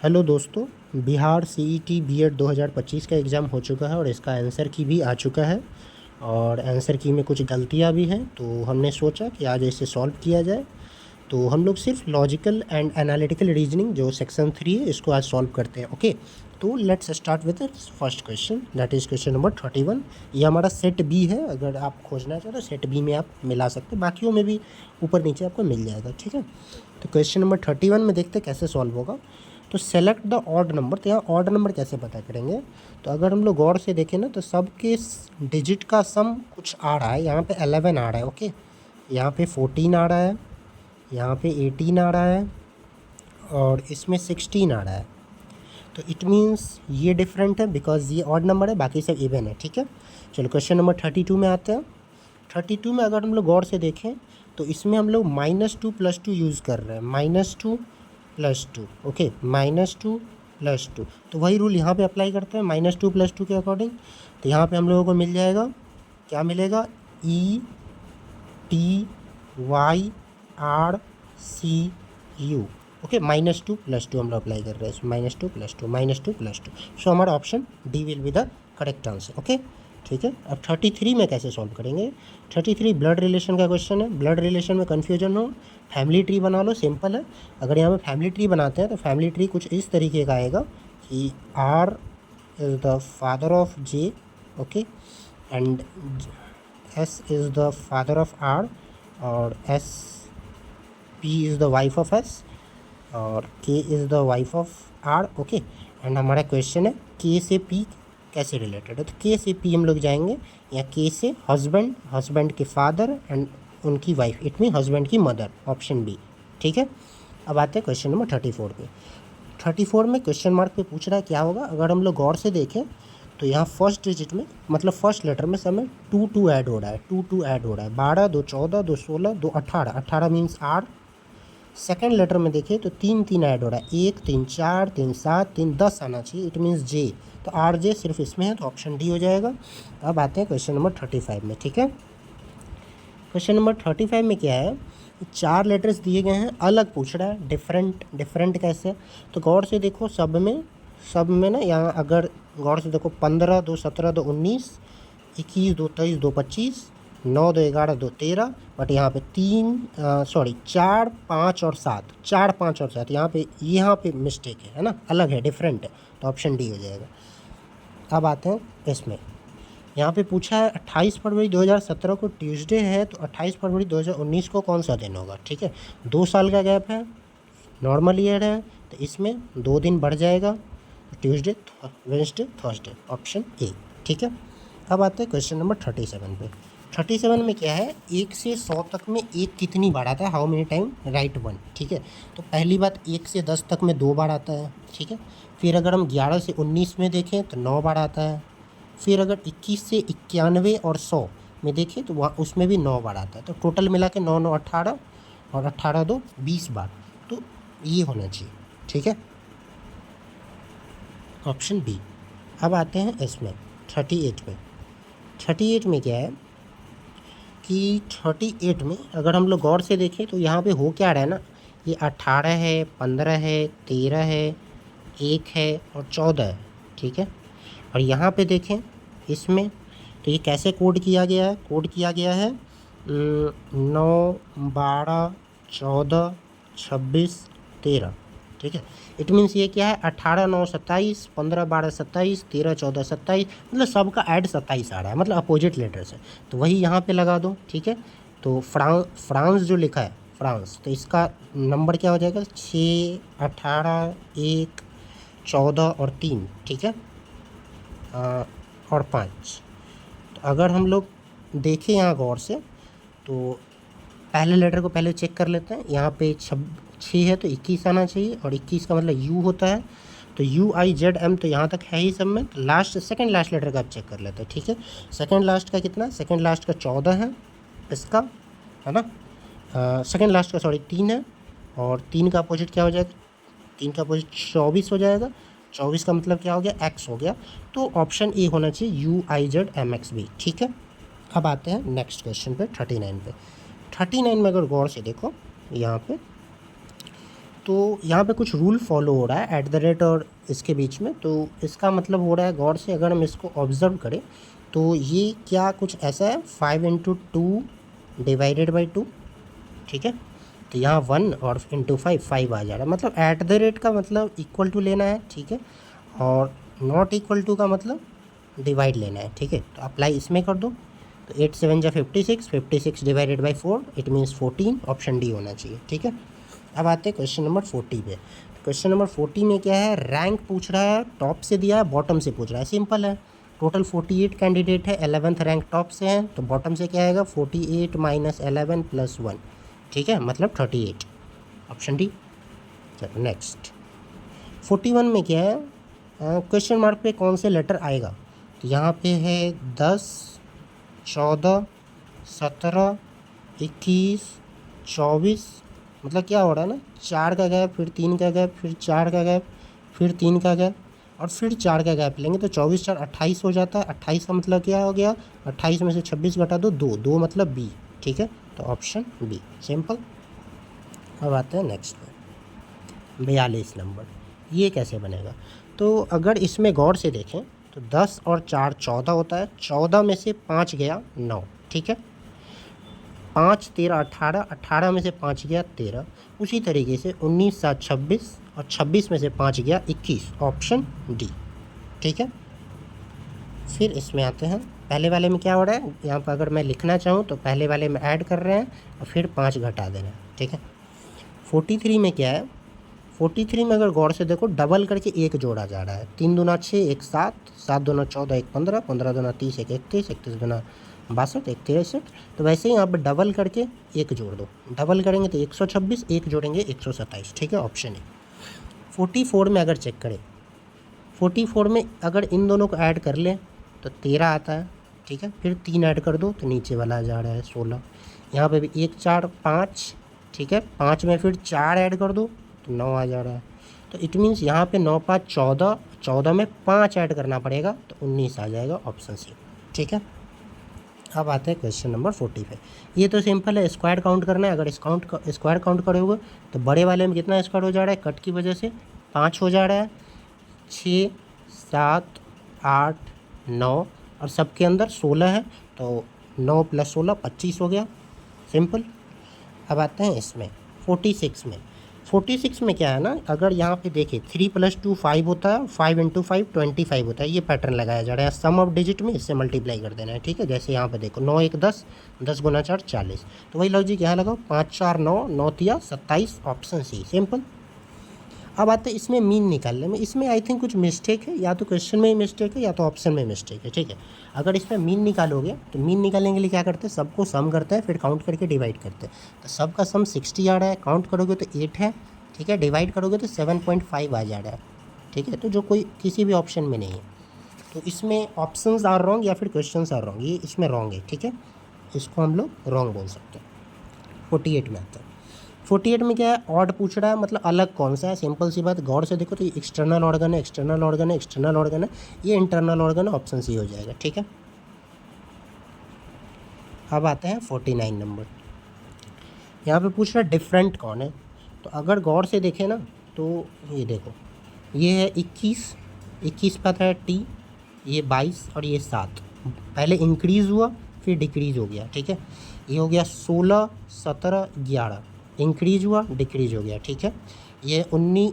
Hello दोस्तों। Bihar CET BEd 2025 का exam हो चुका है और इसका आंसर की भी आ चुका है। और आंसर की में कुछ गलतियां भी हैं, तो हमने सोचा कि आज इसे सॉल्व किया जाए। तो हम लोग सिर्फ लॉजिकल एंड एनालिटिकल रीजनिंग जो सेक्शन 3 है इसको आज सॉल्व करते हैं। ओके, तो let's start with first question, that is question number 31। ये हमारा सेट बी है। अगर आप खोजना चाहो तो सेट बी में आप मिला सकते हैं, बाकियों में भी ऊपर नीचे आपको मिल जाएगा। ठीक है, तो क्वेश्चन नंबर 31 में देखते हैं कैसे सॉल्व होगा। तो सेलेक्ट द ऑड नंबर। तो यहाँ ऑड नंबर कैसे पता करेंगे? तो अगर हम लोग गौर से देखें ना, तो सबके डिजिट का सम कुछ आ रहा है। यहाँ पे 11 आ रहा है। ओके, यहाँ पे 14 आ रहा है, यहाँ पे 18 आ रहा है और इसमें 16 आ रहा है। तो इट मीन्स ये डिफरेंट है बिकॉज ये ऑड नंबर है, बाकी सब इवन है। ठीक है, चलो क्वेश्चन नंबर 32 में आते हैं। 32 में अगर हम लोग गौर से देखें तो इसमें हम लोग -2 + 2 यूज़ कर रहे हैं। -2 + 2, ओके, -2 + 2। तो वही रूल यहाँ पे अप्लाई करते हैं -2 + 2 के अकॉर्डिंग। तो यहाँ पे हम लोगों को मिल जाएगा, क्या मिलेगा? ETYRCU। ओके, -2 + 2 हम लोग अप्लाई कर रहे हैं इसमें, -2 + 2, -2 + 2। सो हमारा option D will be the correct answer. Okay, ठीक है। अब 33 में कैसे सॉल्व करेंगे? 33 ब्लड रिलेशन का क्वेश्चन है। ब्लड रिलेशन में कन्फ्यूजन हो, फैमिली ट्री बना लो, सिंपल है। अगर यहाँ पे फैमिली ट्री बनाते हैं तो फैमिली ट्री कुछ इस तरीके का आएगा कि R is the father of J, okay, and S is the father of R, और P is the wife of S, और K is the wife of R। Okay, and हमारा क्वेश्चन है K से P कैसे related है। तो K से P हम लोग जाएंगे, या K से हस्बैंड, हस्बैंड के फादर एंड उनकी वाइफ, इट मीन हस्बैंड की मदर, ऑप्शन बी। ठीक है, अब आते हैं क्वेश्चन नंबर 34 पे। 34 में क्वेश्चन मार्क पे पूछ रहा है क्या होगा। अगर हम लोग गौर से देखें तो यहाँ फर्स्ट डिजिट में, मतलब फर्स्ट लेटर में समय 2 ऐड हो रहा है, 2 ऐड हो रहा है। 12 2 14 2 16 2 18, 18 मीन्स R। सेकेंड लेटर में देखिए तो 3 ऐड हो रहा है, 1 3 4 3 7 3 10 आना चाहिए, इट मीन्स J। तो RJ सिर्फ इसमें है, तो ऑप्शन डी हो जाएगा। अब आते हैं क्वेश्चन नंबर 35 में। ठीक है, क्वेश्चन नंबर 35 में क्या है, 4 लेटर्स दिए गए हैं, अलग पूछ रहा है, डिफरेंट। डिफरेंट कैसे? तो गौर से देखो, सब में ना, यहाँ अगर गौर से देखो 15 2 17 2 19, 21 2 23 2 25, 9 2 11 2 13, बट यहाँ पे 4 5 और 7, 4 5 और 7, यहाँ पे मिस्टेक है ना, अलग है, डिफरेंट है। तो ऑप्शन डी हो जाएगा। अब आते हैं इसमें, यहाँ पे पूछा है 28 फरवरी 2017 को ट्यूसडे है, तो 28 फरवरी 2019 को कौन सा दिन होगा? ठीक है, 2 साल का गैप है, नॉर्मल ईयर है, तो इसमें 2 दिन बढ़ जाएगा, Tuesday Wednesday Thursday, option A. ठीक है, अब आते हैं क्वेश्चन नंबर 37 पे। 37 में क्या है, 1 से 100 तक में 1 कितनी बार आता है? How many time? राइट 1। ठीक है, तो पहली बात, 1 से 10 तक में 2 बार आता है। ठीक है, फिर अगर हम 11 से 19 में देखें तो 9 बार आता है। फिर अगर 21 से 91 और 100 में देखें तो वहाँ उसमें भी 9 बार आता है। तो टोटल मिला के 9 9 18, और 18 2 20 बार। तो ये होना चाहिए। ठीक है, ऑप्शन बी। अब आते हैं इसमें 38 में। 38 में क्या है कि 38 में अगर हम लोग गौर से देखें तो यहाँ पे हो क्या रहा है ना, ये 18 है, 15 है, 13 है, 1 है और 14 है। ठीक है, और यहाँ पे देखें इसमें, तो ये कैसे कोड किया गया है? कोड किया गया है 9 12 14 26 13। ठीक है, इट मीन्स ये क्या है, 18 9 27, 15 12 27, 13 14 27, मतलब सबका ऐड 27 आ रहा है, मतलब अपोजिट लेटर्स है। तो वही यहाँ पे लगा दो। ठीक है, तो फ्रांस जो लिखा है, फ्रांस, तो इसका नंबर क्या हो जाएगा? 6 18 1 14 और 3। ठीक है, और 5। तो अगर हम लोग देखें यहाँ गौर से, तो पहले लेटर को पहले चेक कर लेते हैं। यहाँ पे 6 है तो 21 आना चाहिए, और 21 का मतलब U होता है, तो UIZM तो यहाँ तक है ही सब में। तो लास्ट, सेकंड लास्ट लेटर का आप चेक कर लेते हैं। ठीक है, सेकंड लास्ट का कितना? सेकंड लास्ट का 14 है इसका, है ना। सेकंड लास्ट का 3 है, और 3 का अपोजिट क्या हो जाएगा? 3 का अपोजिट 24 हो जाएगा। 24 का मतलब क्या हो गया? X हो गया। तो ऑप्शन ए होना चाहिए, UIZMXB। ठीक है, अब आते हैं नेक्स्ट क्वेश्चन पे, 39 पे। 39 में अगर गौर से देखो, यहाँ पे तो यहाँ पे कुछ रूल फॉलो हो रहा है एट द रेट और इसके बीच में। तो इसका मतलब हो रहा है, गौर से अगर हम इसको ऑब्ज़र्व करें तो ये क्या कुछ ऐसा है, 5 × 2 डिवाइडेड बाई 2, ठीक है। तो यहाँ 1 और इंटू 5 आ जा रहा है, मतलब एट द रेट का मतलब इक्वल टू लेना है, ठीक है। और नॉट इक्वल टू का मतलब डिवाइड लेना है, ठीक है। तो अप्लाई इसमें कर दो, तो 8 7 जा 56, 56 divided by 4 it means 14, option D होना चाहिए, ठीक है। अब आते हैं क्वेश्चन नंबर 40 पे। क्वेश्चन नंबर 40 में क्या है, रैंक पूछ रहा है, टॉप से दिया है बॉटम से पूछ रहा है, सिंपल है। टोटल 48 कैंडिडेट है, 11th रैंक टॉप से है, तो बॉटम से क्या आएगा, 48 - 11 + 1, ठीक है, मतलब 38, ऑप्शन डी। चलो नेक्स्ट 41 में क्या है, क्वेश्चन मार्क पे कौन से लेटर आएगा। तो यहाँ पे है 10, 14, 17, 21, 24, मतलब क्या हो रहा है ना, 4 का गैप, फिर 3 का गैप, फिर 4 का गैप, फिर 3 का गैप और फिर 4 का गैप लेंगे, तो 24 4 28 हो जाता है। 28 का मतलब क्या हो गया, 28 में से 26 घटा दो, 2 2 मतलब बी, ठीक है। तो ऑप्शन बी, सिंपल। अब आते हैं नेक्स्ट में, 42 नंबर। ये कैसे बनेगा, तो अगर इसमें गौर से देखें तो 10 और 4 14 होता है, 14 में से 5 गया 9, ठीक है। 5 13 18, 18 में से 5 गया 13, उसी तरीके से 19 7 26 और 26 में से 5 गया 21, ऑप्शन डी, ठीक है। फिर इसमें आते हैं, पहले वाले में क्या हो रहा है, यहाँ पर अगर मैं लिखना चाहूँ तो पहले वाले में ऐड कर रहे हैं और फिर 5 घटा दे रहे हैं, ठीक है। 43 में क्या है, 43 में अगर गौर से देखो डबल करके एक जोड़ा जा रहा है, 3 दूना 6 1 7, 7 दूना 14 1 15, 15 दूना 30 1 31, 31 दूना 62 1 63। तो वैसे ही यहाँ पर डबल करके एक जोड़ दो, डबल करेंगे तो 126, एक जोड़ेंगे 127, ठीक है, ऑप्शन ए। 44 में अगर चेक करें, 44 में अगर इन दोनों को ऐड कर लें तो 13 आता है, ठीक है। फिर 3 ऐड कर दो तो नीचे वाला आ जा रहा है 16। यहाँ पे भी 1 4 5, ठीक है, 5 में फिर 4 ऐड कर दो तो 9 आ जा रहा है। तो इट मीन्स यहाँ पे 9 5 14, 14 में 5 ऐड करना पड़ेगा तो 19 आ जाएगा, ऑप्शन सी, ठीक है। अब आते हैं क्वेश्चन नंबर 45। ये तो सिंपल है, स्क्वायर काउंट करना है। अगर स्क्वायर काउंट करोगे तो बड़े वाले में कितना स्क्वायर हो जा रहा है, कट की वजह से 5 हो जा रहा है, 6 7 8 9 और सबके अंदर 16 है, तो 9 + 16 25 हो गया, सिंपल। अब आते हैं इसमें 46 में। 46 में क्या है ना, अगर यहाँ पे देखें 3 + 2 5 होता है, 5 × 5 25 होता है, ये पैटर्न लगाया जा रहा है। सम ऑफ डिजिट में इससे मल्टीप्लाई कर देना है, ठीक है। जैसे यहाँ पे देखो 9 1 10, 10 × 4 40, तो वही लॉजिक यहाँ लगाओ, 5 4 9, 9 3 27, ऑप्शन सी, सिंपल। अब आते हैं इसमें मीन निकालने में। इसमें आई थिंक कुछ मिस्टेक है, या तो क्वेश्चन में ही मिस्टेक है या तो ऑप्शन में मिस्टेक है, ठीक है। अगर इसमें मीन निकालोगे तो मीन निकालने के लिए क्या करते हैं, सबको सम करते हैं, फिर काउंट करके डिवाइड करते हैं। तो सबका सम 60 आ रहा है, काउंट करोगे तो 8 है, ठीक है, डिवाइड करोगे तो 7.5 आ जा रहा है, ठीक है। तो जो कोई किसी भी ऑप्शन में नहीं है, तो इसमें ऑप्शंस आर रॉन्ग या फिर क्वेश्चंस आर रॉन्ग, ये इसमें रॉन्ग है, ठीक है। इसको हम लोग रॉन्ग बोल सकते हैं। 48 में आता है। 48 में क्या है, ऑड पूछ रहा है, मतलब अलग कौन सा है, सिंपल सी बात। गौर से देखो तो ये एक्सटर्नल ऑर्गन है, एक्सटर्नल ऑर्गन है, एक्सटर्नल ऑर्गन है, ये इंटरनल ऑर्गन है, ऑप्शन सी हो जाएगा, ठीक है। अब आते हैं 49 नंबर। यहाँ पे पूछ रहा है डिफरेंट कौन है। तो अगर गौर से देखें ना तो ये देखो, ये है 21, 21 पे आता है टी, ये 22 और ये 7, पहले इंक्रीज़ हुआ फिर डिक्रीज़ हो गया, ठीक है। ये हो गया 16 17 11, इंक्रीज़ हुआ डिक्रीज़ हो गया, ठीक है। ये 19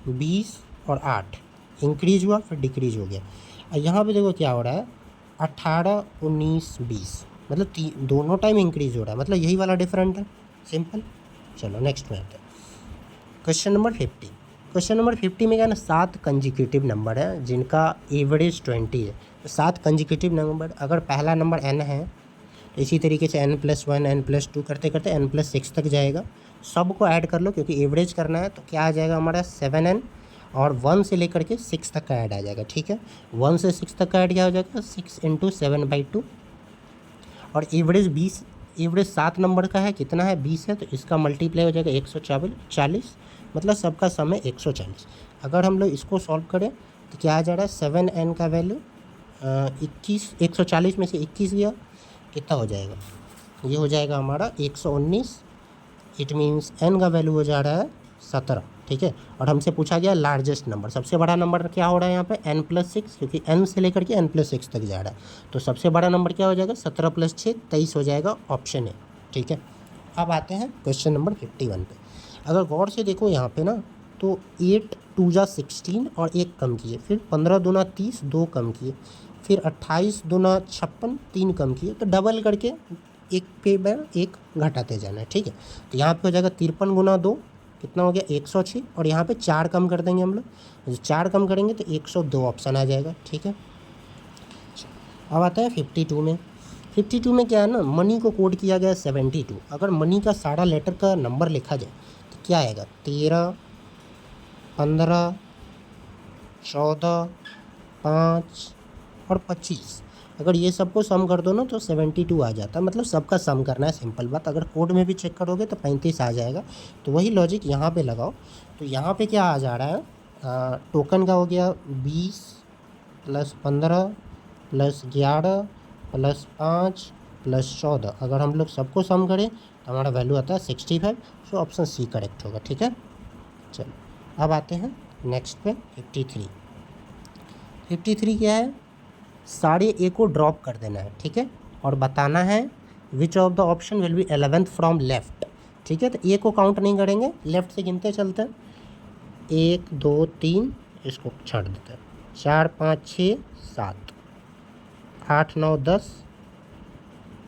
20 और 8, इंक्रीज़ हुआ फिर डिक्रीज़ हो गया। और यहाँ पे देखो क्या हो रहा है, 18 19 20, मतलब दोनों टाइम इंक्रीज़ हो रहा है, मतलब यही वाला डिफरेंट है, सिंपल। चलो नेक्स्ट में आते हैं, क्वेश्चन नंबर 50। क्वेश्चन नंबर 50 में क्या है ना, 7 कंजिक्यूटिव नंबर है जिनका एवरेज 20 है। तो 7 कंजिक्यूटिव नंबर, अगर पहला नंबर n है तो इसी तरीके से n+1 n+2 करते करते n+6 तक जाएगा। सबको ऐड कर लो क्योंकि एवरेज करना है, तो क्या आ जाएगा हमारा 7n, और 1 से लेकर के 6 तक का ऐड आ जाएगा, ठीक है। 1 से 6 तक का ऐड क्या हो जाएगा, 6 × 7/2, और एवरेज 20, एवरेज 7 नंबर का है, कितना है 20 है, तो इसका मल्टीप्लाई हो जाएगा 140, मतलब सबका सम है 140। अगर हम लोग इसको सॉल्व करें तो क्या आ जा रहा है, 7n का वैल्यू 21, 140 में से 21 गया, कितना हो जाएगा, ये हो जाएगा हमारा 119 इट मीन्स n का वैल्यू हो जा रहा है 17, ठीक है। और हमसे पूछा गया लार्जेस्ट नंबर, सबसे बड़ा नंबर क्या हो रहा है यहाँ पे n+6, क्योंकि n से लेकर के n+6 तक जा रहा है, तो सबसे बड़ा नंबर क्या हो जाएगा 17 + 6 23 हो जाएगा, ऑप्शन है, ठीक है। अब आते हैं क्वेश्चन नंबर 51 पे। अगर गौर से देखो यहाँ पे ना, तो 8 2 जा 16 और एक कम किए, फिर 15 दूना 30 2 कम किए, फिर 28 दूना 56 3 कम किए, तो डबल करके एक पे बार एक घटाते जाना है, ठीक है। तो यहाँ पे हो जाएगा 53 गुना 2 कितना हो गया 106, और यहाँ पे 4 कम कर देंगे हम लोग, 4 कम करेंगे तो 102 ऑप्शन आ जाएगा, ठीक है। अब आता है 52 में। 52 में क्या है ना, मनी को कोड किया गया 72। अगर मनी का सारा लेटर का नंबर लिखा जाए तो क्या आएगा 13 15 14 5 और 25। अगर ये सबको सम कर दो ना तो 72 आ जाता है, मतलब सबका सम करना है, सिंपल बात। अगर कोड में भी चेक करोगे तो 35 आ जाएगा। तो वही लॉजिक यहाँ पे लगाओ। तो यहाँ पे क्या आ जा रहा है, टोकन का हो गया 20 + 15 + 11 + 5 + 14। अगर हम लोग सबको सम करें तो हमारा वैल्यू आता है 65। सो ऑप्शन सी करेक्ट होगा, ठीक है। चलो अब आते हैं नेक्स्ट पे 53। 53 क्या है, सारे ए को ड्रॉप कर देना है, ठीक है, और बताना है which of the option will be 11th from left, ठीक है। तो ए को काउंट नहीं करेंगे, लेफ्ट से गिनते चलते हैं, 1 2 3, इसको छाड़ देते हैं, 4 5 6 7 8 9 10,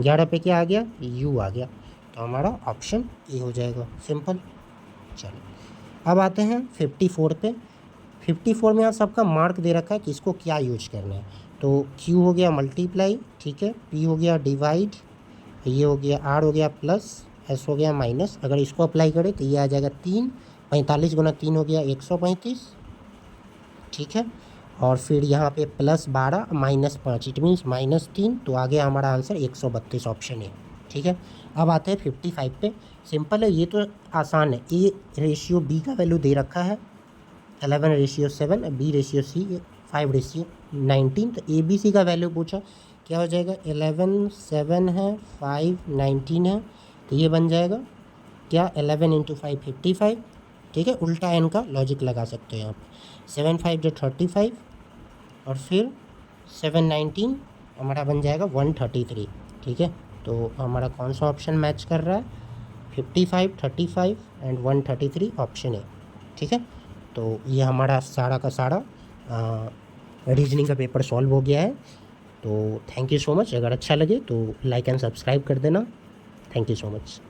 11 पे क्या आ गया, यू आ गया, तो हमारा ऑप्शन ए हो जाएगा, सिंपल। चलो अब आते हैं 54 पे। 54 में यहाँ सबका मार्क दे रखा है कि इसको क्या यूज करना है। तो Q हो गया मल्टीप्लाई, ठीक है, P हो गया डिवाइड, ये हो गया R हो गया प्लस, S हो गया माइनस। अगर इसको अप्लाई करें तो ये आ जाएगा 3, 45 गुना 3 हो गया 135, ठीक है। और फिर यहाँ पे +12 -5, इट मीन्स -3, तो आ गया हमारा आंसर 132, ऑप्शन ए, ठीक है। अब आते हैं 55 पे। सिंपल है, ये तो आसान है। A/B का वैल्यू दे रखा है 11/7, B/C 5/19। तो ABC का वैल्यू पूछा, क्या हो जाएगा 11 7 है 5 19 है, तो ये बन जाएगा क्या 11 × 5 55, ठीक है। उल्टा n का लॉजिक लगा सकते हो यहाँ पे, 7 5 जो 35, और फिर 7 19 हमारा बन जाएगा 133, ठीक है। तो हमारा कौन सा ऑप्शन मैच कर रहा है, 55 35 एंड 133, ऑप्शन है, ठीक है। तो ये हमारा सारा का सारा रीजनिंग का पेपर सॉल्व हो गया है। तो थैंक यू सो मच। अगर अच्छा लगे तो लाइक एंड सब्सक्राइब कर देना। Thank you so much.